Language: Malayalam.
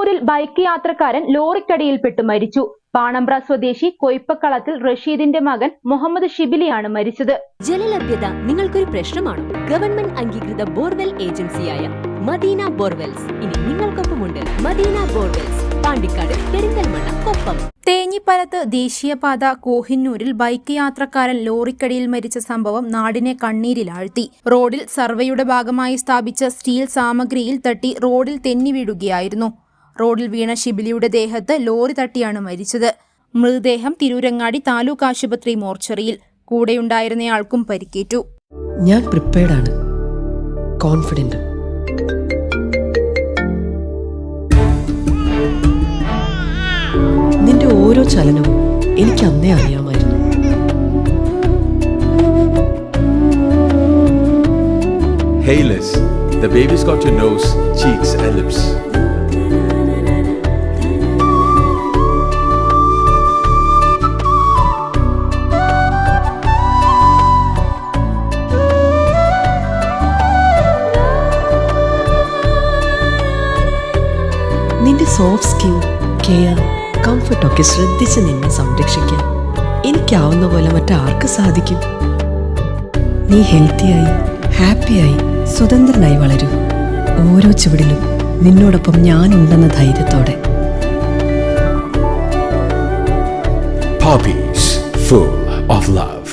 കൊഹിന്നൂരിൽ ബൈക്ക് യാത്രക്കാരൻ ലോറിക്കടിയിൽപ്പെട്ട് മരിച്ചു. പാണമ്പ്ര സ്വദേശി കൊയ്പ്പക്കളത്തിൽ റഷീദിന്റെ മകൻ മുഹമ്മദ് ഷിബിലിയാണ് മരിച്ചത്. ജലലഭ്യത നിങ്ങൾക്കൊരു പ്രശ്നമാണോ? ഗവൺമെന്റ് അംഗീകൃത ബോർവെൽ ഏജൻസിയായ മദീന ബോർവെൽസ് ഇനി നിങ്ങൾക്കൊപ്പമുണ്ട്. മദീന ബോർവെൽസ്, പാണ്ടിക്കാട്, പെരിന്തൽമണ്ണ, കൊപ്പം. തേഞ്ഞിപ്പലത്ത് ദേശീയപാത കോഹിന്നൂരിൽ ബൈക്ക് യാത്രക്കാരൻ ലോറിക്കടിയിൽ മരിച്ച സംഭവം നാടിനെ കണ്ണീരിലാഴ്ത്തി. റോഡിൽ സർവേയുടെ ഭാഗമായി സ്ഥാപിച്ച സ്റ്റീൽ സാമഗ്രിയിൽ തട്ടി റോഡിൽ തെന്നി വീഴുകയായിരുന്നു. റോഡിൽ വീണ ഷിബിലിയുടെ ദേഹത്ത് ലോറി തട്ടിയാണ് മരിച്ചത്. മൃതദേഹം തിരൂരങ്ങാടി താലൂക്ക് ആശുപത്രി മോർച്ചറിയിൽ. കൂടെയുണ്ടായിരുന്നയാൾക്കും പരിക്കേറ്റു. ഞാൻ പ്രിപ്പയർഡ് ആണ്, കോൺഫിഡന്റ്. നിന്റെ ഓരോ ചലനവും എനിക്ക് അന്നേ അറിയാമായിരുന്നു. Hey Liz, the baby's got your nose, cheeks and lips. നിന്റെ സോഫ്റ്റ് സ്കിൻ, കെയർ, കംഫർട്ടൊക്കെ ശ്രദ്ധിച്ച് നിന്നെ സംരക്ഷിക്കാൻ എനിക്കാവുന്ന പോലെ മറ്റാർക്ക് സാധിക്കും? നീ ഹെൽത്തിയായി, ഹാപ്പിയായി, സ്വതന്ത്രനായി വളരൂ. ഓരോ ചുവടിലും നിന്നോടൊപ്പം ഞാനുണ്ടെന്ന ധൈര്യത്തോടെ. Poppies, full of love.